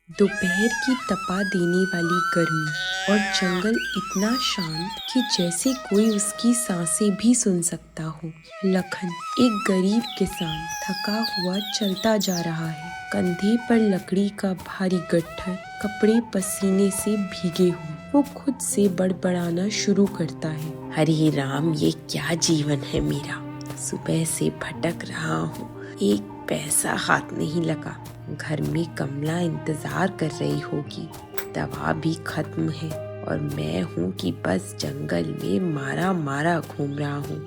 दोपहर की तपा देने वाली गर्मी और जंगल इतना शांत कि जैसे कोई उसकी सांसें भी सुन सकता हो। लखन एक गरीब किसान थका हुआ चलता जा रहा है। कंधे पर लकड़ी का भारी गट्ठर, कपड़े पसीने से भीगे हुए। वो खुद से बड़बड़ाना शुरू करता है। हरे राम, ये क्या जीवन है मेरा। सुबह से भटक रहा हूँ, एक पैसा हाथ नहीं लगा। घर में कमला इंतजार कर रही होगी, दवा भी खत्म है और मैं हूँ कि बस जंगल में मारा मारा घूम रहा हूँ।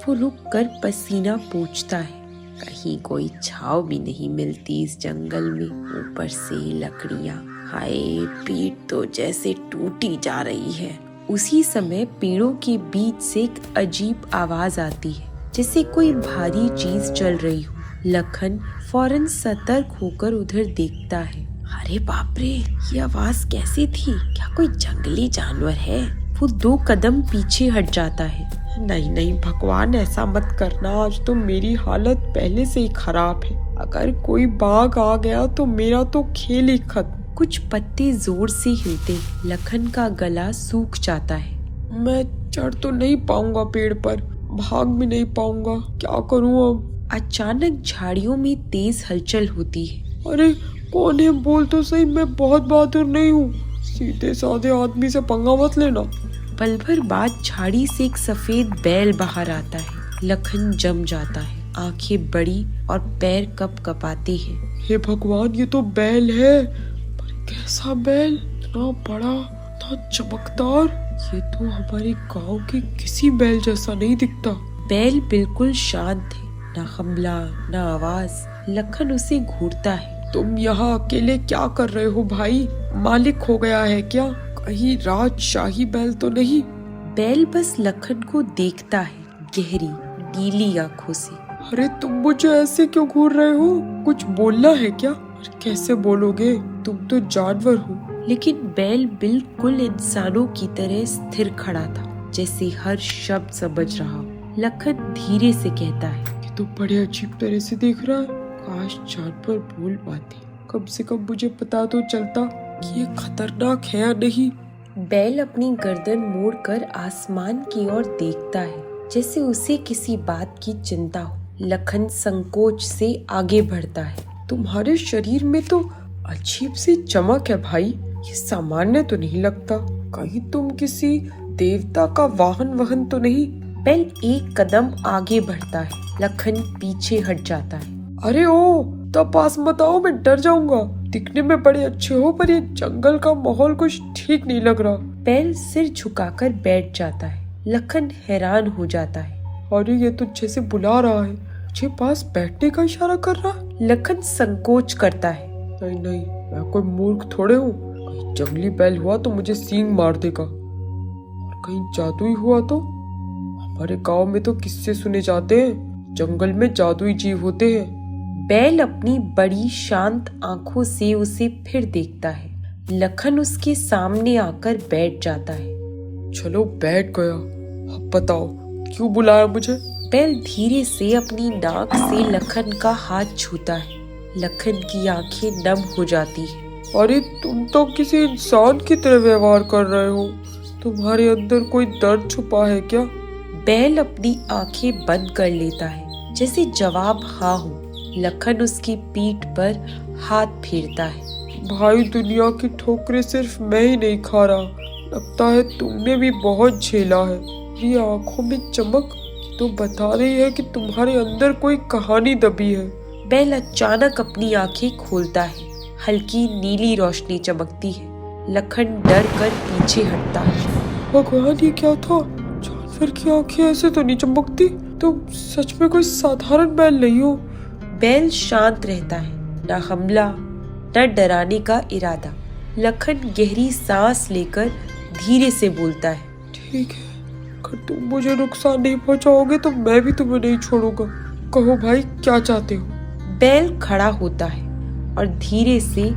वो रुक कर पसीना पोंछता है। कहीं कोई छाव भी नहीं मिलती इस जंगल में, ऊपर से लकड़ियाँ। हाय, पीठ तो जैसे टूटी जा रही है। उसी समय पेड़ों के बीच से एक अजीब आवाज आती है, जैसे कोई भारी चीज चल रही हो। लखन फौरन सतर्क होकर उधर देखता है। अरे बाप रे, ये आवाज कैसी थी? क्या कोई जंगली जानवर है? वो 2 कदम पीछे हट जाता है। नहीं नहीं भगवान, ऐसा मत करना। आज तो मेरी हालत पहले से ही खराब है। अगर कोई बाघ आ गया तो मेरा तो खेल ही खत्म। कुछ पत्ते जोर से हिलते, लखन का गला सूख जाता है। मैं चढ़ तो नहीं पाऊंगा पेड़ पर, भाग भी नहीं पाऊंगा, क्या करूं अब? अचानक झाड़ियों में तेज हलचल होती है। अरे कौन है? बोल तो सही, मैं बहुत बहादुर नहीं हूँ। सीधे साधे आदमी से पंगा मत लेना। पल भर बाद झाड़ी से एक सफेद बैल बाहर आता है। लखन जम जाता है, आंखें बड़ी और पैर कपकपाते हैं। हे भगवान, ये तो बैल है, पर कैसा बैल? इतना बड़ा, इतना चमकदार। ये तो हमारे गांव के किसी बैल जैसा नहीं दिखता। बैल बिल्कुल शांत है, ना हमला ना आवाज। लखन उसे घूरता है। तुम यहाँ अकेले क्या कर रहे हो भाई? मालिक हो गया है क्या? कहीं राजशाही बैल तो नहीं? बैल बस लखन को देखता है, गहरी नीली आंखों से। अरे तुम मुझे ऐसे क्यों घूर रहे हो? कुछ बोलना है क्या? कैसे बोलोगे, तुम तो जानवर हो। लेकिन बैल बिल्कुल इंसानों की तरह स्थिर खड़ा था, जैसे हर शब्द समझ रहा हो। लखन धीरे से कहता है, तो बड़े अजीब तरह से देख रहा है। काश जानवर बोल पाते, कम से कम मुझे पता तो चलता कि ये खतरनाक है या नहीं। बैल अपनी गर्दन मोड़कर आसमान की ओर देखता है, जैसे उसे किसी बात की चिंता हो। लखन संकोच से आगे बढ़ता है। तुम्हारे शरीर में तो अजीब सी चमक है भाई, ये सामान्य तो नहीं लगता। कहीं तुम किसी देवता का वाहन तो नहीं? बैल एक कदम आगे बढ़ता है। लखन पीछे हट जाता है। अरे ओ, तो पास मत आओ, मैं डर जाऊंगा। दिखने में बड़े अच्छे हो, पर ये जंगल का माहौल कुछ ठीक नहीं लग रहा। बैल सिर झुकाकर बैठ जाता है। लखन हैरान हो जाता है। अरे ये तो जैसे बुला रहा है, मुझे पास बैठने का इशारा कर रहा है। लखन संकोच करता है। नहीं नहीं, मैं कोई मूर्ख थोड़े हूँ। कहीं जंगली बैल हुआ तो मुझे सींग मार देगा, और कहीं जादुई हुआ तो? हमारे गांव में तो किस्से सुने जाते हैं, जंगल में जादुई जीव होते हैं। बैल अपनी बड़ी शांत आंखों से उसे फिर देखता है। लखन उसके सामने आकर बैठ जाता है। चलो बैठ गया, अब बताओ क्यों बुलाया मुझे? बैल धीरे से अपनी नाक से लखन का हाथ छूता है। लखन की आंखें नम हो जाती है। अरे तुम तो किसी इंसान की तरह व्यवहार कर रहे हो। तुम्हारे अंदर कोई दर्द छुपा है क्या? बैल अपनी आंखें बंद कर लेता है, जैसे जवाब हाँ हो। लखन उसकी पीठ पर हाथ फेरता है। भाई, दुनिया की ठोकरें सिर्फ मैं ही नहीं खा रहा, लगता है तुमने भी बहुत झेला है। ये आंखों में चमक तो बता रही है कि तुम्हारे अंदर कोई कहानी दबी है। बैल अचानक अपनी आंखें खोलता है। हल्की नीली रोशनी चमकती है। लखन डर कर पीछे हटता है। भगवान, ये क्या था? जानवर की आंखें ऐसे तो नहीं चमकती। तुम सच में कोई साधारण बैल नहीं हो। बैल शांत रहता है, न हमला न डराने का इरादा। लखन गहरी सांस लेकर धीरे से बोलता है, ठीक है, अगर तुम मुझे नुकसान नहीं पहुंचाओगे तो मैं भी तुम्हें नहीं छोड़ूंगा। कहो भाई, क्या चाहते हो? बैल खड़ा होता है और धीरे से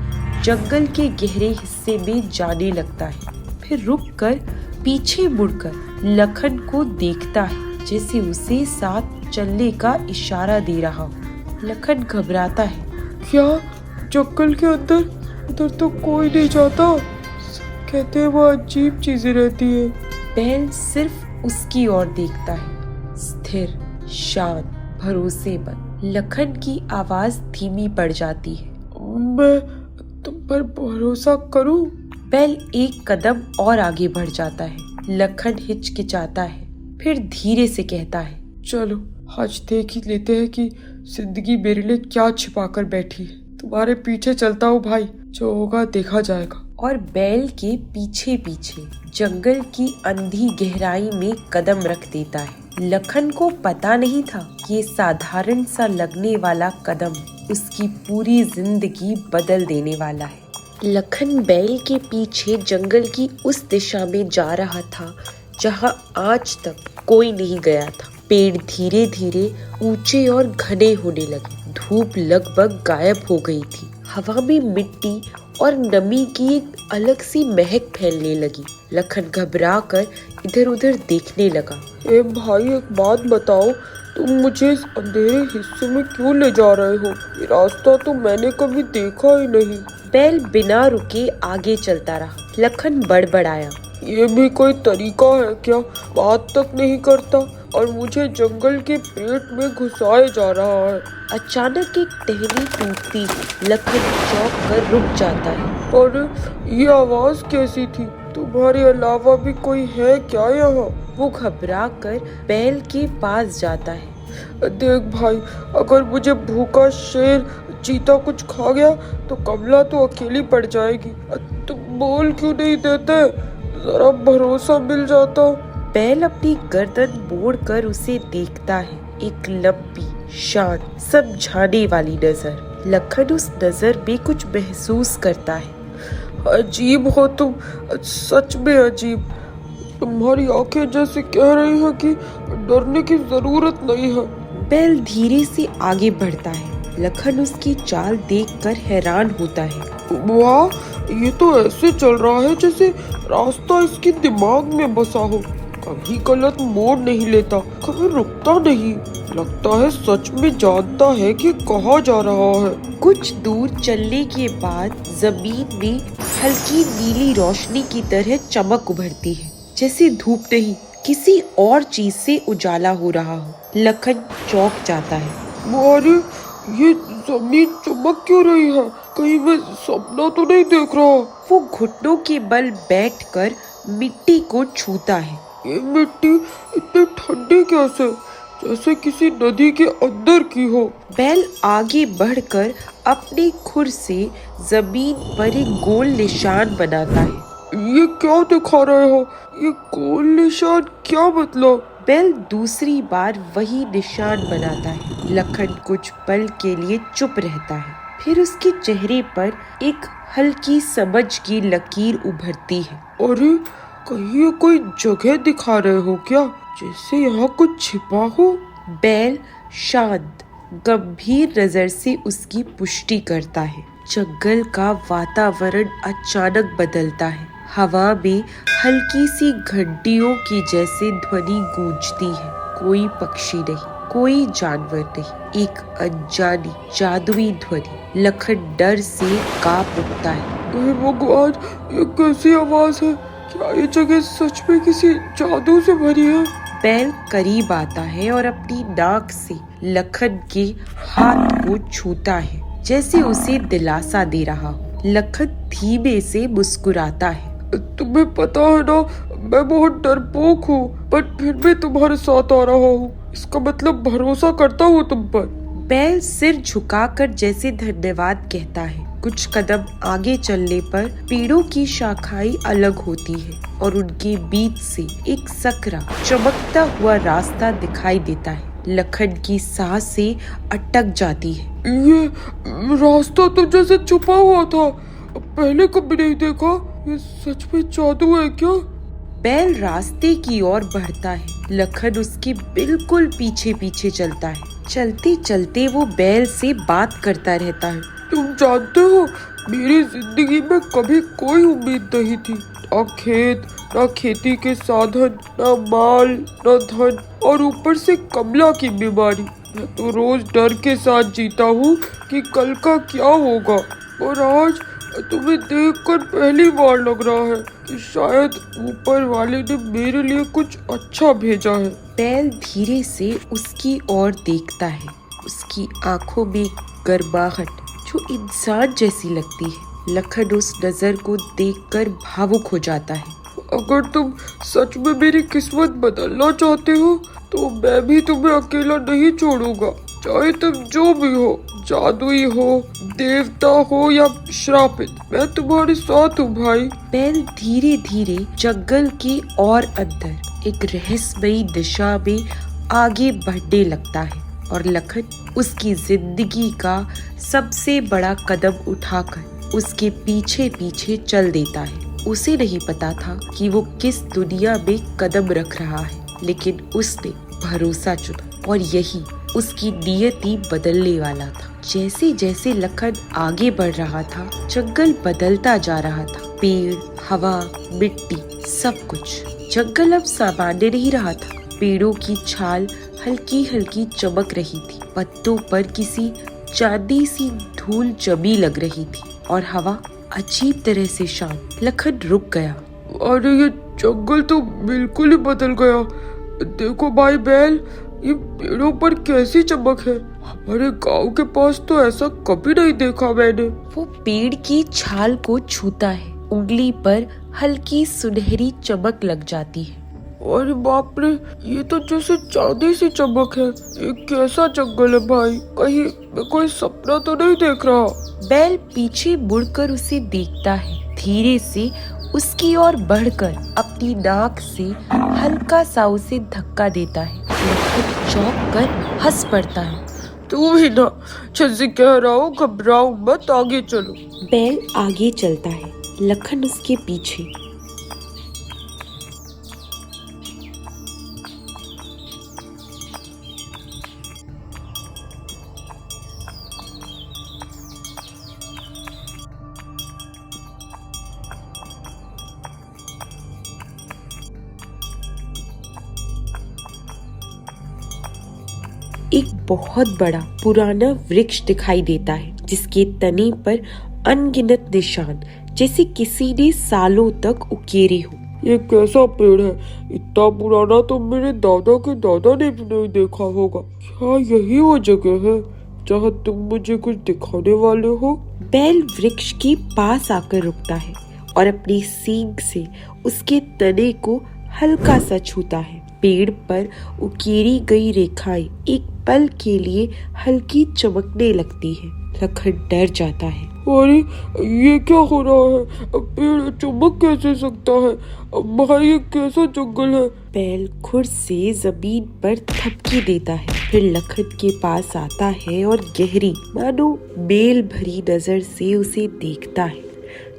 जंगल के गहरे हिस्से में जाने लगता है। फिर रुककर पीछे मुड़कर लखन को देखता है, जैसे उसे साथ चलने का इशारा दे रहा हो। लखन घबराता है। क्या जंगल के अंदर उधर तो कोई नहीं जाता। कहते हैं वहाँ अजीब चीजें रहती है। बैल सिर्फ उसकी ओर देखता है, स्थिर, शांत, भरोसेमंद। लखन की आवाज धीमी पड़ जाती है। मैं तुम पर भरोसा करूं? बैल एक कदम और आगे बढ़ जाता है। लखन हिचकिचाता है, फिर धीरे से कहता है, चलो आज देख ही लेते हैं कि जिंदगी मेरे लिए क्या छिपा कर बैठी है। तुम्हारे पीछे चलता हूँ भाई, जो होगा देखा जाएगा। और बैल के पीछे पीछे जंगल की अंधी गहराई में कदम रख देता है। लखन को पता नहीं था कि ये साधारण सा लगने वाला कदम उसकी पूरी जिंदगी बदल देने वाला है। लखन बैल के पीछे जंगल की उस दिशा में जा रहा था जहां आज तक कोई नहीं गया था। पेड़ धीरे धीरे ऊंचे और घने होने लगे। धूप लगभग गायब हो गई थी। हवा में मिट्टी और नमी की एक अलग सी महक फैलने लगी। लखन घबरा कर इधर उधर देखने लगा। ए भाई, एक बात बताओ, तुम मुझे इस अंधेरे हिस्से में क्यों ले जा रहे हो? ये रास्ता तो मैंने कभी देखा ही नहीं। बैल बिना रुके आगे चलता रहा। लखन बड़बड़ाया, ये भी कोई तरीका है क्या? बात तक नहीं करता और मुझे जंगल के पेट में घुसाए जा रहा है। अचानक एक टहनी टूटती लखन चौंक कर रुक जाता है। और ये आवाज कैसी थी? तुम्हारे अलावा भी कोई है क्या यहाँ? वो घबरा कर बैल के पास जाता है। देख भाई, अगर मुझे भूखा शेर चीता कुछ खा गया तो कमला तो अकेली पड़ जाएगी। तुम बोल क्यों नहीं देते? जरा भरोसा मिल जाता। बैल अपनी गर्दन मोड़कर उसे देखता है। एक लंबी, शांत, समझाने वाली नजर। लखन उस नजर में कुछ महसूस करता है। अजीब हो तुम, सच में अजीब। तुम्हारी आंखें जैसे कह रही हैं कि डरने की जरूरत नहीं है। बैल धीरे से आगे बढ़ता है। लखन उसकी चाल देखकर हैरान होता है। वाह, ये तो ऐसे चल रहा है जैसे रास्ता इसके दिमाग में बसा हो। कभी गलत मोड़ नहीं लेता, कभी रुकता नहीं। लगता है सच में जानता है कि कहाँ जा रहा है। कुछ दूर चलने के बाद जमीन में हल्की नीली रोशनी की तरह चमक उभरती है, जैसे धूप नहीं किसी और चीज से उजाला हो रहा हो। लखन चौंक जाता है। अरे, ये जमीन चमक क्यों रही है? कहीं मैं सपना तो नहीं देख रहा? वो घुटनों के बल बैठकर मिट्टी को छूता है। ये मिट्टी इतनी ठंडी कैसे? जैसे किसी नदी के अंदर की हो। बैल आगे बढ़कर अपने खुर से जमीन पर एक गोल निशान बनाता है। ये क्या दिखा रहे हो? ये गोल निशान क्या मतलब? बैल दूसरी बार वही निशान बनाता है। लखन कुछ पल के लिए चुप रहता है, फिर उसके चेहरे पर एक हल्की समझ की लकीर उभरती है। अरे, कहीं ये कोई जगह दिखा रहे हो क्या, जैसे यहाँ कुछ छिपा हो? बैल शांत, गंभीर नजर से उसकी पुष्टि करता है। जंगल का वातावरण अचानक बदलता है। हवा में हल्की सी घंटियों की जैसे ध्वनि गूंजती है। कोई पक्षी नहीं, कोई जानवर नहीं, एक अनजानी जादुई ध्वनि। लखन डर से कांप उठता है। हे भगवान, ये कैसी आवाज है? क्या ये जगह सच में किसी जादू से भरी है? बैल करीब आता है और अपनी नाक से लखन के हाथ को छूता है, जैसे उसे दिलासा दे रहा हो। लखन धीमे से मुस्कुराता है। तुम्हें पता है ना, मैं बहुत डरपोक हूँ, पर फिर भी तुम्हारे साथ आ रहा हूँ। इसका मतलब भरोसा करता हूँ तुम पर। बैल सिर झुकाकर जैसे धन्यवाद कहता है। कुछ कदम आगे चलने पर पेड़ों की शाखाएं अलग होती है और उनके बीच से एक सकरा चमकता हुआ रास्ता दिखाई देता है। लखन की सांसें अटक जाती है। ये रास्ता तो जैसे छुपा हुआ था, पहले कभी नहीं देखा। ये सच में जादू है क्या? बैल रास्ते की ओर बढ़ता है। लखन उसके बिल्कुल पीछे पीछे चलता है। चलते चलते वो बैल से बात करता रहता है। तुम जानते हो, मेरी जिंदगी में कभी कोई उम्मीद नहीं थी। ना खेत, ना खेती के साधन, ना माल, ना धन, और ऊपर से कमला की बीमारी। मैं तो रोज डर के साथ जीता हूँ कि कल का क्या होगा। और आज तुम्हें देखकर पहली बार लग रहा है कि शायद ऊपर वाले ने मेरे लिए कुछ अच्छा भेजा है। बैल धीरे से उसकी ओर देखता है। उसकी आंखों में गर्माहट जो इंसान जैसी लगती है। लखन उस नजर को देखकर भावुक हो जाता है। अगर तुम सच में मेरी किस्मत बदलना चाहते हो तो मैं भी तुम्हें अकेला नहीं छोड़ूंगा, चाहे तुम जो भी हो, जादुई हो, देवता हो या श्रापित, मैं तुम्हारे साथ हूँ भाई। बैल धीरे धीरे जंगल के और अंदर एक रहस्यमयी दिशा में आगे बढ़ने लगता है और लखन उसकी जिंदगी का सबसे बड़ा कदम उठाकर उसके पीछे पीछे चल देता है। उसे नहीं पता था कि वो किस दुनिया में कदम रख रहा है, लेकिन उसने भरोसा चुना और यही उसकी नियति बदलने वाला था। जैसे जैसे लखन आगे बढ़ रहा था, जंगल बदलता जा रहा था। पेड़, हवा, मिट्टी, सब कुछ। जंगल अब सामान्य नहीं रहा था। पेड़ों की छाल हल्की हल्की चमक रही थी, पत्तों पर किसी चांदी सी धूल जमी लग रही थी और हवा अजीब तरह से शांत। लखन रुक गया। अरे ये जंगल तो बिल्कुल ही बदल गया। देखो भाई बैल, ये पेड़ों पर कैसी चमक है। हमारे गांव के पास तो ऐसा कभी नहीं देखा मैंने। वो पेड़ की छाल को छूता है। उंगली पर हल्की सुनहरी चमक लग जाती है। अरे बाप रे, ये तो जैसे चांदी सी चमक है। ये कैसा जंगल है भाई, कहीं मैं कोई सपना तो नहीं देख रहा। बैल पीछे मुड़कर उसे देखता है। धीरे से उसकी ओर बढ़कर अपनी नाक से हल्का सा उसे धक्का देता है। लखन चौंक कर हंस पड़ता है। तू ही ना, जैसे कह रहा हूँ घबराओ मत, आगे चलो। बैल आगे चलता है, लखन उसके पीछे। एक बहुत बड़ा पुराना वृक्ष दिखाई देता है, जिसके तने पर अनगिनत निशान जैसे किसी ने सालों तक उकेरे हो। ये कैसा पेड़ है? इतना पुराना तो मेरे दादा के दादा ने भी नहीं देखा होगा। क्या यही वो जगह है जहाँ तुम मुझे कुछ दिखाने वाले हो? बैल वृक्ष के पास आकर रुकता है और अपनी सींग से उसके तने को हल्का सा छूता है। पेड़ पर उकेरी गई रेखाएं एक पल के लिए हल्की चमकने लगती है। लखन डर जाता है। अरे ये क्या हो रहा है? पेड़ चमक कैसे सकता है? भाई ये कैसा जंगल है? बैल खुर से जमीन पर थपकी देता है, फिर लखन के पास आता है और गहरी मानो बेल भरी नजर से उसे देखता है।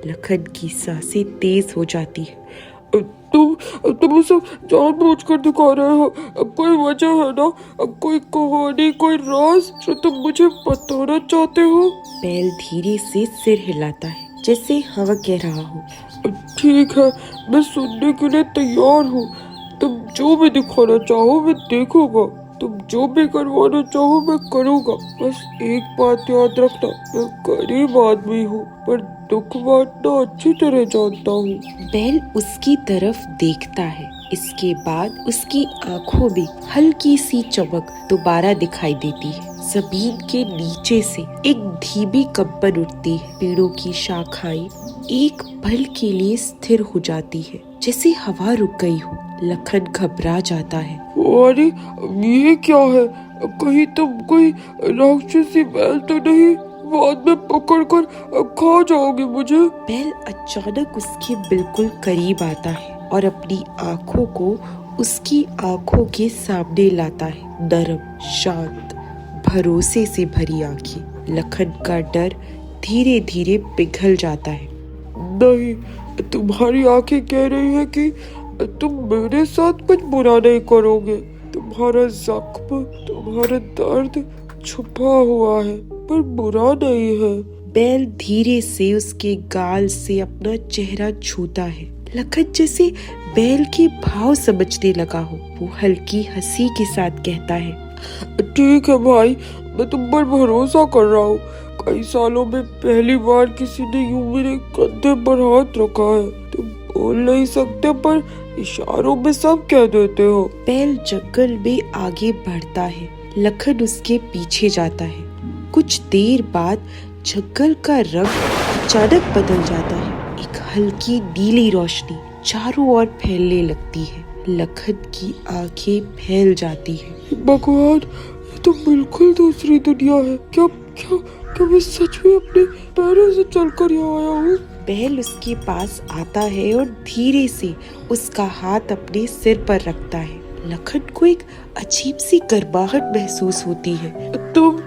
लखन की सांसें तेज हो जाती है। तुम उसे जानबूझकर दिखा रहे हो? कोई वजह है ना? कोई कहानी, कोई राज जो तुम मुझे बताना चाहते हो? बैल धीरे से सिर हिलाता है, जैसे हवा कह रहा हो। ठीक है, मैं सुनने के लिए तैयार हूँ। तुम जो भी दिखाना चाहो मैं देखूंगा, तुम जो भी करवाना चाहो मैं करूँगा। बस एक बात याद रखना, मैं गरीब आदमी हूँ पर दुख बांटना अच्छी तरह जानता हूँ। बैल उसकी तरफ देखता है। इसके बाद उसकी आंखों में हल्की सी चमक दोबारा दिखाई देती है। जमीन के नीचे से एक धीमी कंपन उठती है। पेड़ों की शाखाएं एक पल के लिए स्थिर हो जाती है, जैसे हवा रुक गई हो। लखन घबरा जाता है। अरे ये क्या है? कहीं तुम कोई राक्षसी बैल तो नहीं? बाद में पकड़कर खा जाओगे मुझे। बैल अचानक उसके बिल्कुल करीब आता है और अपनी आंखों को उसकी आंखों के सामने लाता है। नरम, शांत, भरोसे से भरी आंखें। लखन का डर धीरे धीरे पिघल जाता है। नहीं, तुम्हारी आंखें कह रही है कि तुम मेरे साथ कुछ बुरा नहीं करोगे। तुम्हारा जख्म, तुम्हारा दर्द छुपा हुआ है पर बुरा नहीं है। बैल धीरे से उसके गाल से अपना चेहरा छूता है। लखन जैसे बैल के भाव समझने लगा हो। वो हल्की हंसी के साथ कहता है, ठीक है भाई, मैं तुम पर भरोसा कर रहा हूँ। कई सालों में पहली बार किसी ने यूं मेरे कंधे पर हाथ रखा है। तुम बोल नहीं सकते पर इशारों में सब कह देते हो। बैल जंगल में आगे बढ़ता है। लखन उसके पीछे जाता है। कुछ देर बाद जंगल का रंग अचानक बदल जाता है। एक हल्की नीली रोशनी चारों ओर फैलने लगती है। लखन की आंखें फैल जाती हैं। भगवान, ये तो बिल्कुल दूसरी दुनिया है। क्या क्या क्या मैं सच में अपने पैरों से चलकर यहाँ आया हूँ? बैल उसके पास आता है और धीरे से उसका हाथ अपने सिर पर रखता है। लखन को एक अजीब सी गर्माहट महसूस होती है। तुम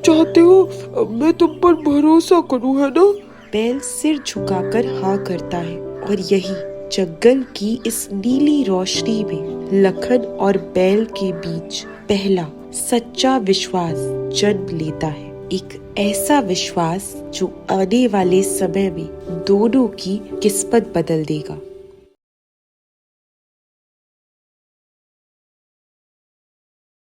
चाहते हो मैं तुम पर भरोसा करूँ, है ना? बैल सिर झुकाकर हाँ करता है और यही जंगल की इस नीली रोशनी में लखन और बैल के बीच पहला सच्चा विश्वास जन्म लेता है। एक ऐसा विश्वास जो आने वाले समय में दोनों की किस्मत बदल देगा।